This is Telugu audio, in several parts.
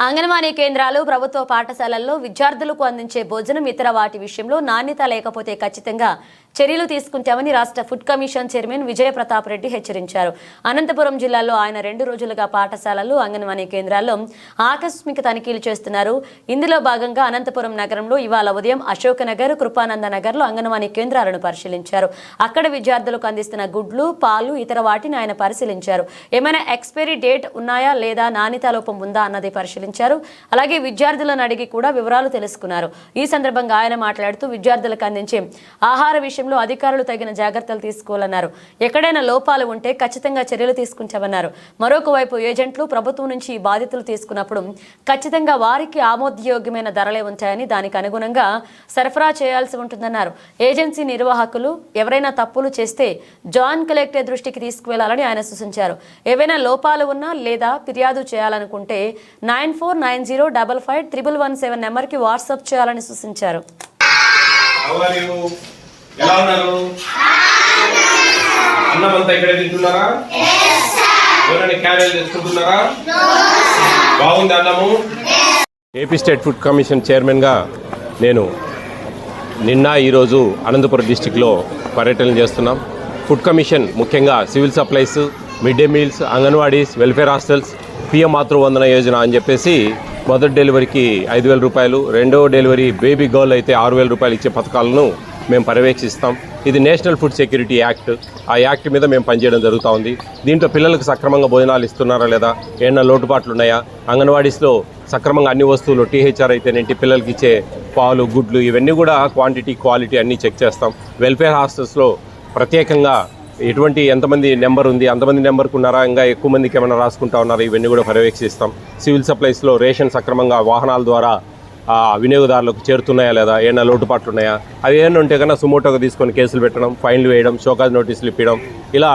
అంగన్వాడీ కేంద్రాలు ప్రభుత్వ పాఠశాలల్లో విద్యార్థులకు అందించే భోజనం ఇతర వాటి విషయంలో నాణ్యత లేకపోతే ఖచ్చితంగా చర్యలు తీసుకుంటామని రాష్ట్ర ఫుడ్ కమిషన్ చైర్మన్ విజయ ప్రతాప్ రెడ్డి హెచ్చరించారు. అనంతపురం జిల్లాలో ఆయన 2 రోజులుగా పాఠశాలలు, అంగన్వాడీ కేంద్రాల్లో ఆకస్మిక తనిఖీలు చేస్తున్నారు. ఇందులో భాగంగా అనంతపురం నగరంలో ఇవాళ ఉదయం అశోక్ నగర్, కృపానంద నగర్లో అంగన్వాడీ కేంద్రాలను పరిశీలించారు. అక్కడ విద్యార్థులకు అందిస్తున్న గుడ్లు, పాలు, ఇతర వాటిని ఆయన పరిశీలించారు. ఏమైనా ఎక్స్పైరీ డేట్ ఉన్నాయా లేదా, నాణ్యత లోపం ఉందా అన్నది పరిశీలించారు. అలాగే విద్యార్థులను అడిగి కూడా వివరాలు తెలుసుకున్నారు. ఈ సందర్భంగా ఆయన మాట్లాడుతూ విద్యార్థులకు అందించే ఆహార విషయంలో అధికారులు తగిన జాగ్రత్తలు తీసుకోవాలన్నారు. ఎక్కడైనా లోపాలు ఉంటే ఖచ్చితంగా చర్యలు తీసుకుంటామన్నారు. మరొక వైపు ఏజెంట్లు ప్రభుత్వం నుంచి ఈ బాధ్యతలు తీసుకున్నప్పుడు ఖచ్చితంగా వారికి ఆమోదయోగ్యమైన ధరలే ఉంటాయని, దానికి అనుగుణంగా సరఫరా చేయాల్సి ఉంటుందన్నారు. ఏజెన్సీ నిర్వాహకులు ఎవరైనా తప్పులు చేస్తే జాయింట్ కలెక్టర్ దృష్టికి తీసుకువెళ్లాలని ఆయన సూచించారు. ఏవైనా లోపాలు ఉన్నా లేదా ఫిర్యాదు చేయాలనుకుంటే 9490551117 నెంబర్కి వాట్సాప్ చేయాలని సూచించారు. ఎలా ఉన్నారు? అన్నం అంతా ఇక్కడే తింటున్నారా? ఎవరైనా క్యారేజ్ తెచ్చుకుంటున్నారా? బాగుంది అన్నము. ఏపీ స్టేట్ ఫుడ్ కమిషన్ చైర్మన్గా నేను ఈరోజు అనంతపురం డిస్టిక్లో పర్యటన చేస్తున్నాం. ఫుడ్ కమిషన్ ముఖ్యంగా civil supplies, mid day meals, anganwadis, welfare hostels, PM Matru Vandana Yojana అని చెప్పేసి మొదటి డెలివరీకి 5,000 రూపాయలు, రెండవ డెలివరీ బేబీ గర్ల్ అయితే 6,000 రూపాయలు ఇచ్చే పథకాలను మేము పర్యవేక్షిస్తాం. ఇది నేషనల్ ఫుడ్ సెక్యూరిటీ యాక్ట్. ఆ యాక్ట్ మీద మేము పనిచేయడం జరుగుతూ ఉంది. దీంట్లో పిల్లలకు సక్రమంగా భోజనాలు ఇస్తున్నారా లేదా, ఏమైనా లోటుపాట్లు ఉన్నాయా, అంగన్వాడీస్లో సక్రమంగా అన్ని వస్తువులు టీహెచ్ఆర్ అయితేనేంటి, పిల్లలకి ఇచ్చే పాలు, గుడ్లు, ఇవన్నీ కూడా క్వాంటిటీ, క్వాలిటీ అన్నీ చెక్ చేస్తాం. వెల్ఫేర్ హాస్టల్స్లో ప్రత్యేకంగా ఎటువంటి ఎంతమంది నెంబర్ ఉంది, అంతమంది నెంబర్కి ఉన్నారా, ఇంకా ఎక్కువ మందికి ఏమైనా రాసుకుంటా ఉన్నారా, ఇవన్నీ కూడా పర్యవేక్షిస్తాం. సివిల్ సప్లైస్లో రేషన్ సక్రమంగా వాహనాల ద్వారా వినియోగదారులకు చేరుతున్నాయా లేదా, ఏమైనా లోటుపాట్లు ఉన్నాయా, అవి ఏమైనా ఉంటే కన్నా సుమోటోగా తీసుకొని కేసులు పెట్టడం, ఫైన్లు వేయడం, షోకాజ్ నోటీసులు ఇప్పడం, ఇలా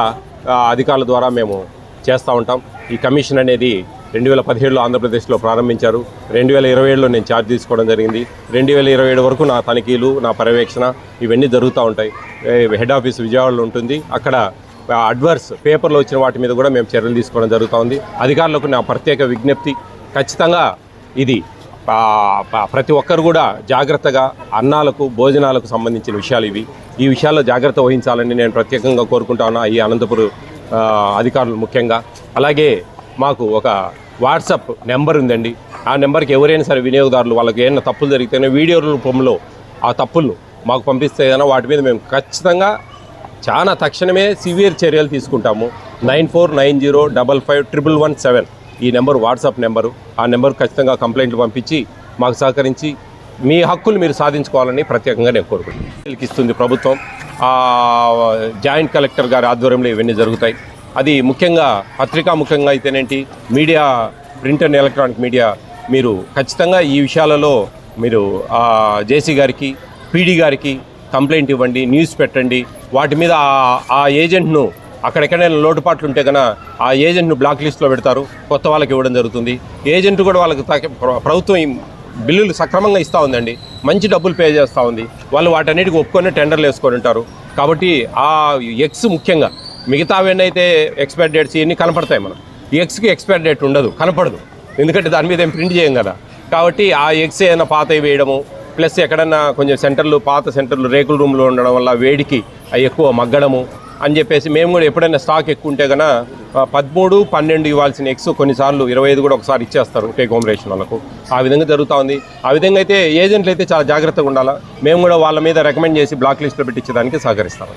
అధికారుల ద్వారా మేము చేస్తూ ఉంటాం. ఈ కమిషన్ అనేది 2017లో ఆంధ్రప్రదేశ్లో ప్రారంభించారు. 2027లో నేను ఛార్జ్ తీసుకోవడం జరిగింది. 2027 వరకు నా తనిఖీలు, నా పర్యవేక్షణ ఇవన్నీ జరుగుతూ ఉంటాయి. హెడ్ ఆఫీస్ విజయవాడలో ఉంటుంది. అక్కడ అడ్వర్స్ పేపర్లో వచ్చిన వాటి మీద కూడా మేము చర్యలు తీసుకోవడం జరుగుతూ ఉంది. అధికారులకు నా ప్రత్యేక విజ్ఞప్తి, ఖచ్చితంగా ఇది ప్రతి ఒక్కరు కూడా జాగ్రత్తగా అన్నాలకు, భోజనాలకు సంబంధించిన విషయాలు ఇవి. ఈ విషయాల్లో జాగ్రత్త వహించాలని నేను ప్రత్యేకంగా కోరుకుంటా ఉన్నా ఈ అనంతపురం అధికారులు ముఖ్యంగా. అలాగే మాకు ఒక వాట్సాప్ నెంబర్ ఉందండి. ఆ నెంబర్కి ఎవరైనా సరే వినియోగదారులు వాళ్ళకి ఏమైనా తప్పులు జరిగితేనే వీడియో రూపంలో ఆ తప్పులను మాకు పంపిస్తే ఏదైనా వాటి మీద మేము ఖచ్చితంగా చాలా తక్షణమే సివియర్ చర్యలు తీసుకుంటాము. 9490551117 ఈ నెంబరు వాట్సాప్ నెంబరు. ఆ నెంబర్ ఖచ్చితంగా కంప్లైంట్లు పంపించి మాకు సహకరించి మీ హక్కులు మీరు సాధించుకోవాలని ప్రత్యేకంగా నేను కోరుకుంటున్నాను. ఇస్తుంది ప్రభుత్వం. జాయింట్ కలెక్టర్ గారి ఆధ్వర్యంలో ఇవన్నీ జరుగుతాయి. అది ముఖ్యంగా పత్రికా ముఖ్యంగా అయితేనేంటి, media, print and electronic media, మీరు ఖచ్చితంగా ఈ విషయాలలో మీరు జేసీ గారికి, పీడీ గారికి కంప్లైంట్ ఇవ్వండి, న్యూస్ పెట్టండి. వాటి మీద ఆ ఏజెంట్ను అక్కడెక్కడైనా లోటుపాట్లు ఉంటే కన్నా ఆ ఏజెంట్ను బ్లాక్ లిస్ట్లో పెడతారు, కొత్త వాళ్ళకి ఇవ్వడం జరుగుతుంది. ఏజెంట్ కూడా వాళ్ళకి ప్రభుత్వం బిల్లులు సక్రమంగా ఇస్తూ ఉందండి, మంచి డబ్బులు పే చేస్తూ ఉంది. వాళ్ళు వాటన్నిటికి ఒప్పుకొని టెండర్లు వేసుకొని ఉంటారు. కాబట్టి ఆ ఎగ్స్ ముఖ్యంగా, మిగతావన్నీ అయితే ఎక్స్పైర్ డేట్స్ ఇవన్నీ కనపడతాయి. మనం ఈ ఎగ్స్కి ఎక్స్పైర్ డేట్ ఉండదు, కనపడదు, ఎందుకంటే దాని మీద ఏం ప్రింట్ చేయం కదా. కాబట్టి ఆ ఎగ్స్ ఏదైనా పాత వేయడము, ప్లస్ ఎక్కడన్నా కొంచెం సెంటర్లు, పాత సెంటర్లు రేకుల రూమ్లో ఉండడం వల్ల వేడికి అవి ఎక్కువ మగ్గడము అని చెప్పేసి మేము కూడా ఎప్పుడైనా స్టాక్ ఎక్కువ ఉంటే కన్నా 13, 12 ఇవ్వాల్సిన ఎగ్స్ కొన్నిసార్లు 25 కూడా ఒకసారి ఇచ్చేస్తారు టేక్ హోమ్ రేషన్ వాళ్ళకు. ఆ విధంగా జరుగుతూ ఉంది. ఆ విధంగా అయితే ఏజెంట్లు అయితే చాలా జాగ్రత్తగా ఉండాలా. మేము కూడా వాళ్ళ మీద రికమెండ్ చేసి బ్లాక్ లిస్ట్లో పెట్టించడానికి సహకరిస్తాం.